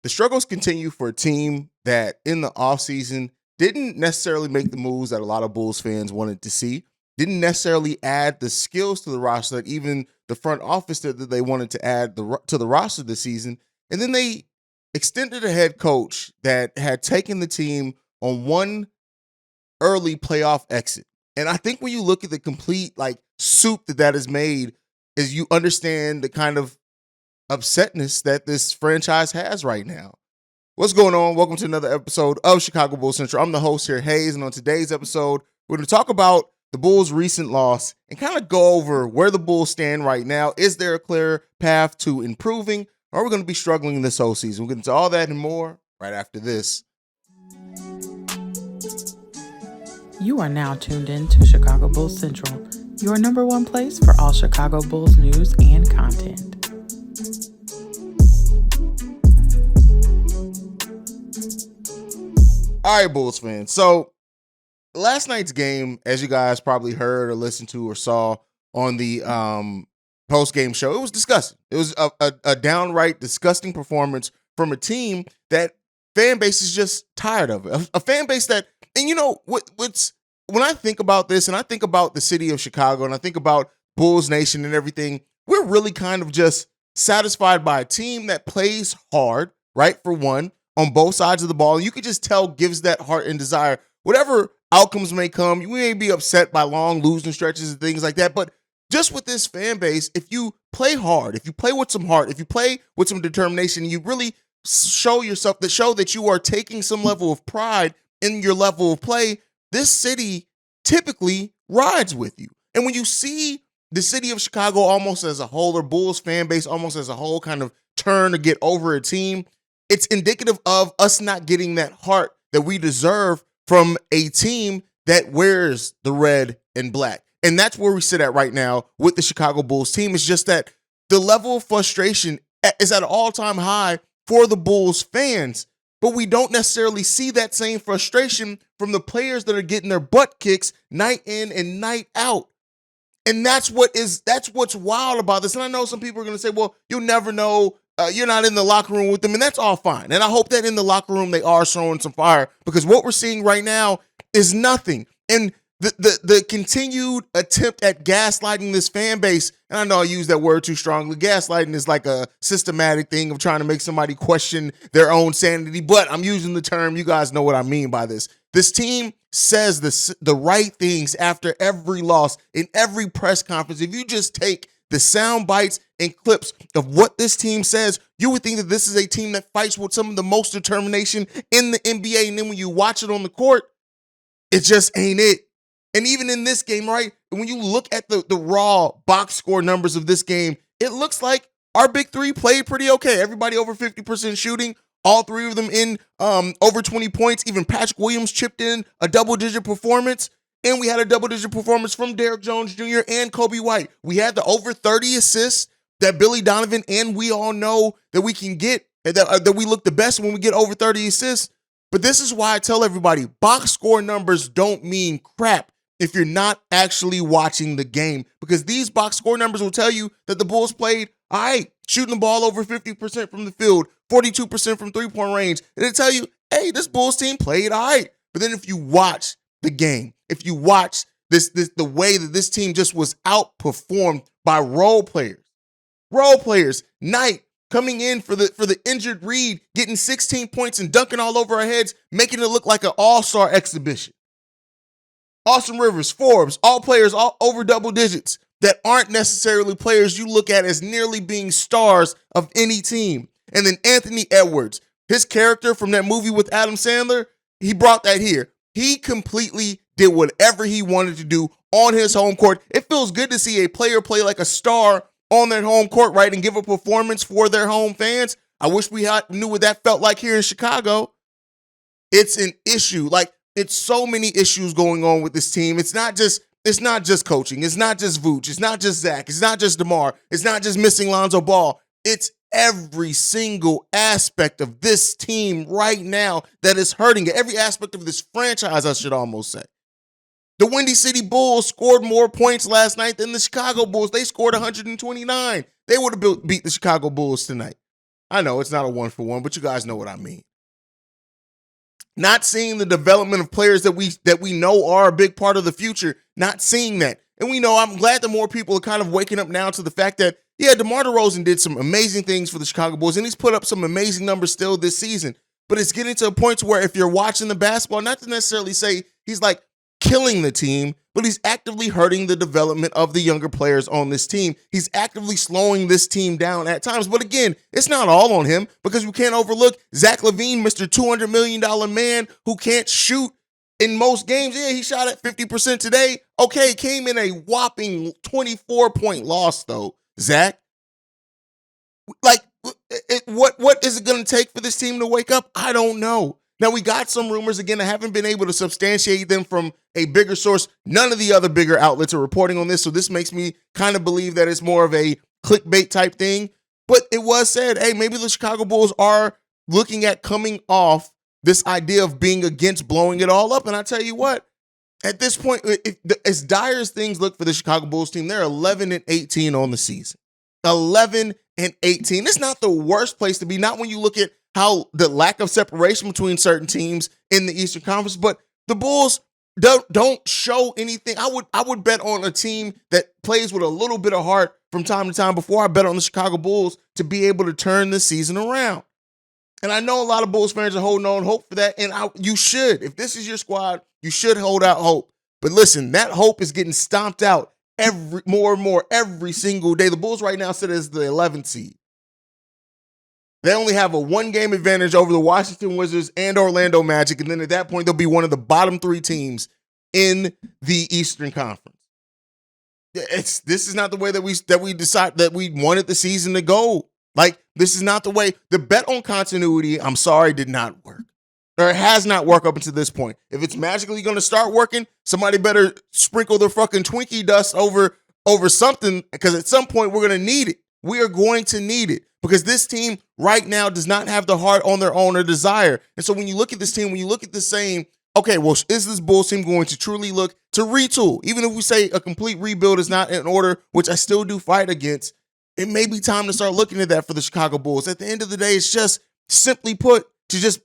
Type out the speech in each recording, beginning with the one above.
The struggles continue for a team that in the offseason didn't necessarily make the moves that a lot of Bulls fans wanted to see, didn't necessarily add the skills to the roster that even the front office that they wanted to add to the roster this season. And then they extended a head coach that had taken the team on one early playoff exit. And I think when you look at the complete soup that is made, is you understand the kind of upsetness that this franchise has right now. What's going on? Welcome to another episode of Chicago Bulls Central. I'm the host here, Haize, and on today's episode, we're going to talk about the Bulls' recent loss and kind of go over where the Bulls stand right now. Is there a clear path to improving, or are we going to be struggling this whole season? We'll get into all that and more right after this. You are now tuned in to Chicago Bulls Central, your number one place for all Chicago Bulls news and content. All right, Bulls fans. So last night's game, as you guys probably heard or listened to or saw on the post-game show, it was disgusting. It was a downright disgusting performance from a team that fan base is just tired of. A fan base that, and you know, when I think about this and I think about the city of Chicago and I think about Bulls Nation and everything, we're really kind of just satisfied by a team that plays hard, right, for one, on both sides of the ball. You could just tell gives that heart and desire. Whatever outcomes may come, we may be upset by long losing stretches and things like that, but just with this fan base, if you play hard, if you play with some heart, if you play with some determination, you really show that you are taking some level of pride in your level of play, this city typically rides with you. And when you see the city of Chicago almost as a whole, or Bulls fan base almost as a whole, kind of turn to get over a team, it's indicative of us not getting that heart that we deserve from a team that wears the red and black. And that's where we sit at right now with the Chicago Bulls team. It's just that the level of frustration is at an all-time high for the Bulls fans, but we don't necessarily see that same frustration from the players that are getting their butt kicks night in and night out. And that's what's wild about this. And I know some people are going to say, well, you'll never know. You're not in the locker room with them, and that's all fine. And I hope that in the locker room they are showing some fire, because what we're seeing right now is nothing. And the continued attempt at gaslighting this fan base, and I know I use that word too strongly. Gaslighting is like a systematic thing of trying to make somebody question their own sanity, but I'm using the term. You guys know what I mean by this. This team says the right things after every loss in every press conference. If you just take the sound bites and clips of what this team says, you would think that this is a team that fights with some of the most determination in the NBA. And then when you watch it on the court, it just ain't it. And even in this game, right, when you look at the raw box score numbers of this game, it looks like our big three played pretty okay. Everybody over 50% shooting, all three of them in over 20 points. Even Patrick Williams chipped in a double-digit performance. And we had a double-digit performance from Derrick Jones Jr. and Kobe White. We had the over 30 assists that Billy Donovan and we all know that we can get, that we look the best when we get over 30 assists. But this is why I tell everybody, box score numbers don't mean crap if you're not actually watching the game. Because these box score numbers will tell you that the Bulls played all right, shooting the ball over 50% from the field, 42% from three-point range. And it'll tell you, hey, this Bulls team played all right. But then if you watch the game, if you watch the way that this team just was outperformed by role players, Knight coming in for the injured Reed, getting 16 points and dunking all over our heads, making it look like an all-star exhibition. Austin Rivers, Forbes, all players all over double digits that aren't necessarily players you look at as nearly being stars of any team. And then Anthony Edwards, his character from that movie with Adam Sandler, he brought that here. He completely did whatever he wanted to do on his home court. It feels good to see a player play like a star on their home court, right, and give a performance for their home fans. I wish we knew what that felt like here in Chicago. It's an issue. It's so many issues going on with this team. It's not just coaching. It's not just Vooch. It's not just Zach. It's not just DeMar. It's not just missing Lonzo Ball. It's every single aspect of this team right now that is hurting it. Every aspect of this franchise, I should almost say. The Windy City Bulls scored more points last night than the Chicago Bulls. They scored 129. They would have beat the Chicago Bulls tonight. I know it's not a 1-for-1, but you guys know what I mean. Not seeing the development of players that we know are a big part of the future, not seeing that. And we know, I'm glad that more people are kind of waking up now to the fact that, yeah, DeMar DeRozan did some amazing things for the Chicago Bulls, and he's put up some amazing numbers still this season. But it's getting to a point to where if you're watching the basketball, not to necessarily say he's like killing the team, but he's actively hurting the development of the younger players on this team. He's actively slowing this team down at times. But again, it's not all on him, because we can't overlook Zach LaVine, Mr. $200 million man who can't shoot in most games. Yeah, he shot at 50% today. Okay, came in a whopping 24-point loss though, Zach. Like, what is it going to take for this team to wake up? I don't know. Now, we got some rumors, again, I haven't been able to substantiate them from a bigger source. None of the other bigger outlets are reporting on this, so this makes me kind of believe that it's more of a clickbait type thing. But it was said, hey, maybe the Chicago Bulls are looking at coming off this idea of being against blowing it all up. And I tell you what, at this point, as dire as things look for the Chicago Bulls team, they're 11-18 on the season. 11-18. It's not the worst place to be, not when you look at how the lack of separation between certain teams in the Eastern Conference, but the Bulls don't show anything. I would bet on a team that plays with a little bit of heart from time to time before I bet on the Chicago Bulls to be able to turn the season around. And I know a lot of Bulls fans are holding on hope for that, and you should. If this is your squad, you should hold out hope. But listen, that hope is getting stomped out more and more every single day. The Bulls right now sit as the 11th seed. They only have a 1-game advantage over the Washington Wizards and Orlando Magic, and then at that point, they'll be one of the bottom 3 teams in the Eastern Conference. This is not the way that we decide that we wanted the season to go. Like, this is not the way. The bet on continuity, I'm sorry, did not work. Or it has not worked up until this point. If it's magically going to start working, somebody better sprinkle their fucking Twinkie dust over something, because at some point we're going to need it. We are going to need it, because this team right now does not have the heart on their own or desire. And so when you look at this team, when you look at this saying, okay, well, is this Bulls team going to truly look to retool? Even if we say a complete rebuild is not in order, which I still do fight against, it may be time to start looking at that for the Chicago Bulls. At the end of the day, it's just simply put, to just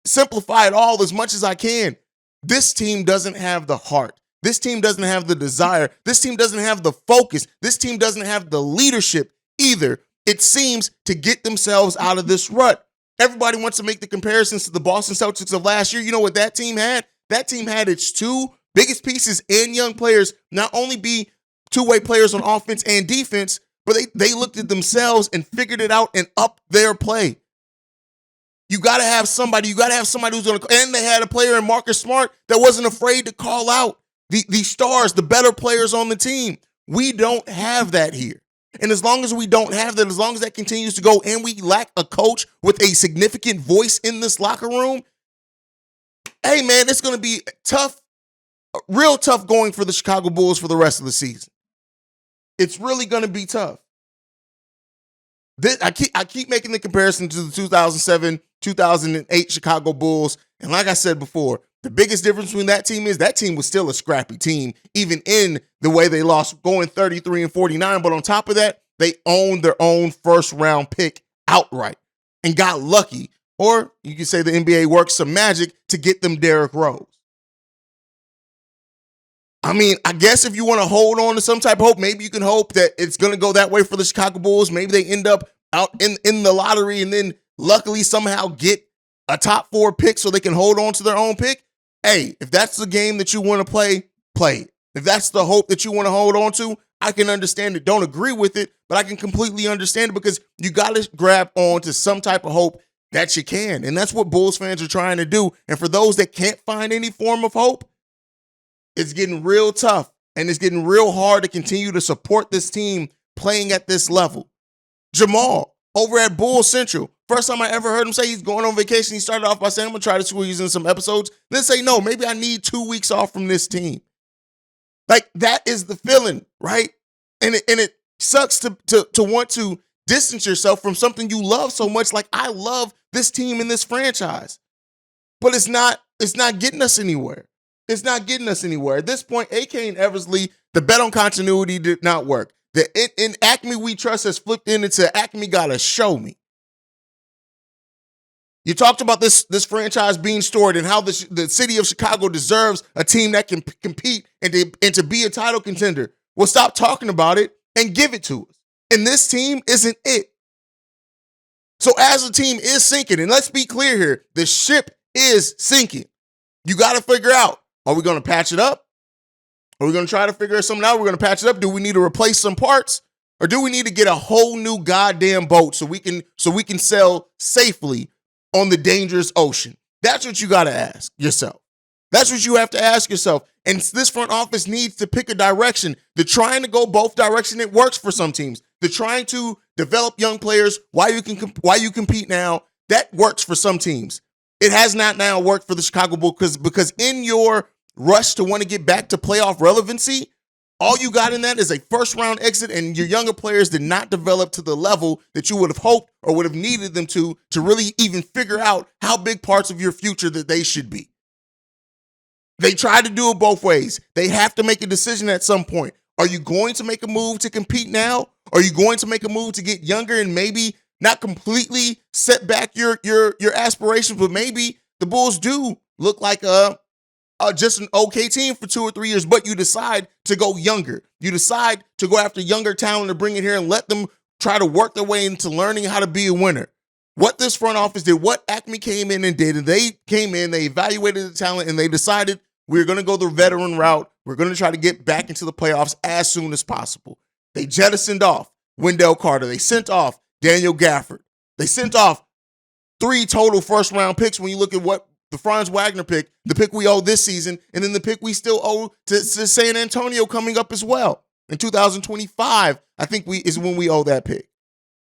simplify it all as much as I can. This team doesn't have the heart. This team doesn't have the desire. This team doesn't have the focus. This team doesn't have the leadership either, it seems, to get themselves out of this rut. Everybody wants to make the comparisons to the Boston Celtics of last year. You know what that team had? That team had its 2 biggest pieces and young players not only be two-way players on offense and defense, but they looked at themselves and figured it out and upped their play. You got to have somebody. You got to have somebody who's going to – and they had a player in Marcus Smart that wasn't afraid to call out the stars, the better players on the team. We don't have that here. And as long as we don't have that, as long as that continues to go and we lack a coach with a significant voice in this locker room, hey, man, it's going to be tough, real tough going for the Chicago Bulls for the rest of the season. It's really going to be tough. I keep making the comparison to the 2007, 2008 Chicago Bulls. And like I said before, the biggest difference between that team is that team was still a scrappy team, even in the way they lost, going 33-49. But on top of that, they owned their own first-round pick outright and got lucky. Or you could say the NBA worked some magic to get them Derrick Rose. I mean, I guess if you want to hold on to some type of hope, maybe you can hope that it's going to go that way for the Chicago Bulls. Maybe they end up out in the lottery and then luckily somehow get a top 4 pick so they can hold on to their own pick. Hey, if that's the game that you want to play, play it. If that's the hope that you want to hold on to, I can understand it. Don't agree with it, but I can completely understand it, because you got to grab on to some type of hope that you can. And that's what Bulls fans are trying to do. And for those that can't find any form of hope, it's getting real tough, and it's getting real hard to continue to support this team playing at this level. Jamal, over at Bull Central, first time I ever heard him say he's going on vacation, he started off by saying, I'm going to try to squeeze in some episodes. Then say, no, maybe I need 2 weeks off from this team. Like, that is the feeling, right? And it sucks to want to distance yourself from something you love so much. Like, I love this team and this franchise, but it's not getting us anywhere. It's not getting us anywhere. At this point, AK and Eversley, the bet on continuity did not work. In Acme We Trust has flipped into Acme gotta show me. You talked about this franchise being stored and how the city of Chicago deserves a team that can compete and to be a title contender. Well, stop talking about it and give it to us. And this team isn't it. So as a team is sinking, and let's be clear here, the ship is sinking. You got to figure out, are we going to patch it up? Are we going to try to figure something out? We're going to patch it up. Do we need to replace some parts? Or do we need to get a whole new goddamn boat so we can sail safely on the dangerous ocean? That's what you got to ask yourself. That's what you have to ask yourself. And this front office needs to pick a direction. They're trying to go both directions. It works for some teams. They're trying to develop young players while you compete now. That works for some teams. It has not now worked for the Chicago Bulls because in your rush to want to get back to playoff relevancy, all you got in that is a first-round exit, and your younger players did not develop to the level that you would have hoped or would have needed them to really even figure out how big parts of your future that they should be. They tried to do it both ways. They have to make a decision at some point. Are you going to make a move to compete now? Are you going to make a move to get younger and maybe not completely set back your aspirations, but maybe the Bulls do look like just an okay team for 2 or 3 years, but you decide to go younger. You decide to go after younger talent and bring it here and let them try to work their way into learning how to be a winner. What this front office did, what Acme came in and did, and they came in, they evaluated the talent, and they decided we're going to go the veteran route. We're going to try to get back into the playoffs as soon as possible. They jettisoned off Wendell Carter. They sent off Daniel Gafford. They sent off 3 total first-round picks when you look at what the Franz Wagner pick, the pick we owe this season, and then the pick we still owe to San Antonio coming up as well. In 2025, I think is when we owe that pick.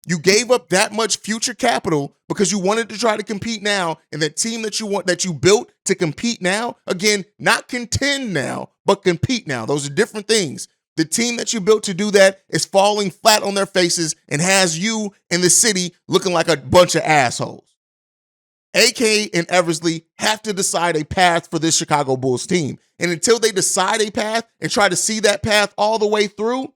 You gave up that much future capital because you wanted to try to compete now, and that team that you built to compete now, again, not contend now, but compete now. Those are different things. The team that you built to do that is falling flat on their faces and has you and the city looking like a bunch of assholes. AK and Eversley have to decide a path for this Chicago Bulls team. And until they decide a path and try to see that path all the way through,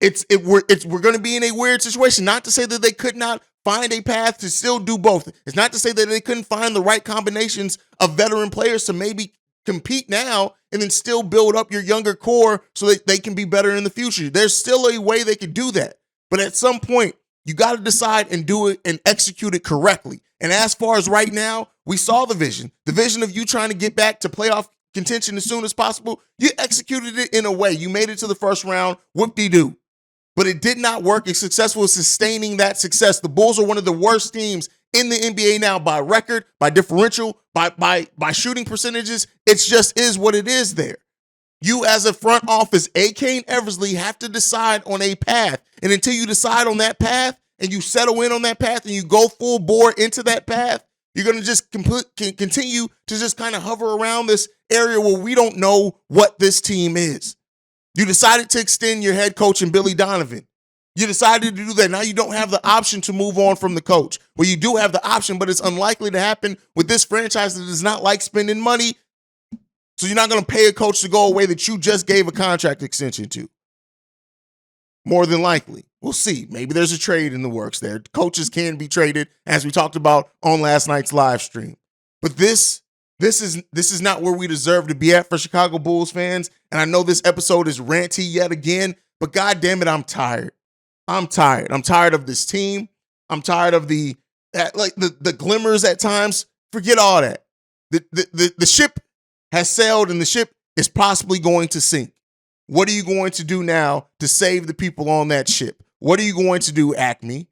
we're going to be in a weird situation. Not to say that they could not find a path to still do both. It's not to say that they couldn't find the right combinations of veteran players to maybe compete now and then still build up your younger core so that they can be better in the future. There's still a way they could do that. But at some point, you got to decide and do it and execute it correctly. And as far as right now, we saw the vision of you trying to get back to playoff contention as soon as possible. You executed it in a way. You made it to the first round, whoop-de-doo. But it did not work. It's successful at sustaining that success. The Bulls are one of the worst teams in the NBA now by record, by differential, by shooting percentages. It just is what it is there. You as a front office, AK and Eversley, have to decide on a path. And until you decide on that path and you settle in on that path and you go full bore into that path, you're going to just continue to just kind of hover around this area where we don't know what this team is. You decided to extend your head coach in Billy Donovan. You decided to do that. Now you don't have the option to move on from the coach. Well, you do have the option, but it's unlikely to happen with this franchise that does not like spending money. So you're not going to pay a coach to go away that you just gave a contract extension to. More than likely. We'll see. Maybe there's a trade in the works there. Coaches can be traded, as we talked about on last night's live stream. But this is not where we deserve to be at for Chicago Bulls fans. And I know this episode is ranty yet again, but God damn it, I'm tired. I'm tired. I'm tired of this team. I'm tired of the glimmers at times. Forget all that. The ship has sailed and the ship is possibly going to sink. What are you going to do now to save the people on that ship? What are you going to do, Acme?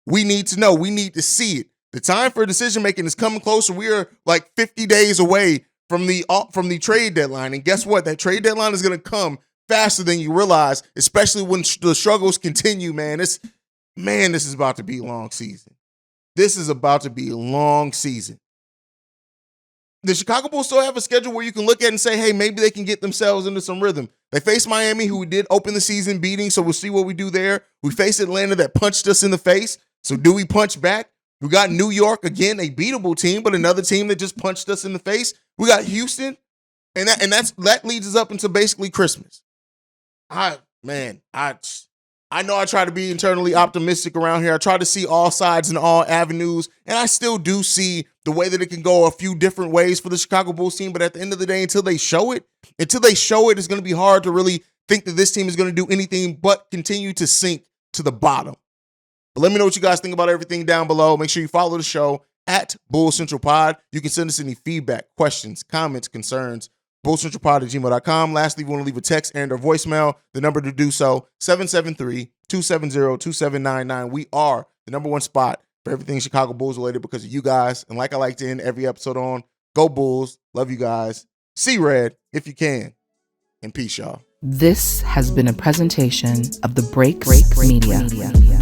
We need to know. We need to see it. The time for decision making is coming closer. We are like 50 days away from the trade deadline. And guess what? That trade deadline is going to come faster than you realize, especially when the struggles continue, man. This is about to be a long season. This is about to be a long season. The Chicago Bulls still have a schedule where you can look at and say, hey, maybe they can get themselves into some rhythm. They face Miami, who did open the season beating, so we'll see what we do there. We face Atlanta that punched us in the face, so do we punch back? We got New York, again, a beatable team, but another team that just punched us in the face. We got Houston, and that leads us up into basically Christmas. I know I try to be internally optimistic around here. I try to see all sides and all avenues, and I still do see the way that it can go a few different ways for the Chicago Bulls team. But at the end of the day, until they show it, it's going to be hard to really think that this team is going to do anything but continue to sink to the bottom. But let me know what you guys think about everything down below. Make sure you follow the show at Bull Central Pod. You can send us any feedback, questions, comments, concerns, bullcentralpod@gmail.com. Lastly, if you want to leave a text and or voicemail, the number to do so, 773-270-2799. We are the number one spot for everything Chicago Bulls related because of you guys. And like I like to end every episode on, go Bulls. Love you guys. See red if you can. And peace, y'all. This has been a presentation of the Break Media.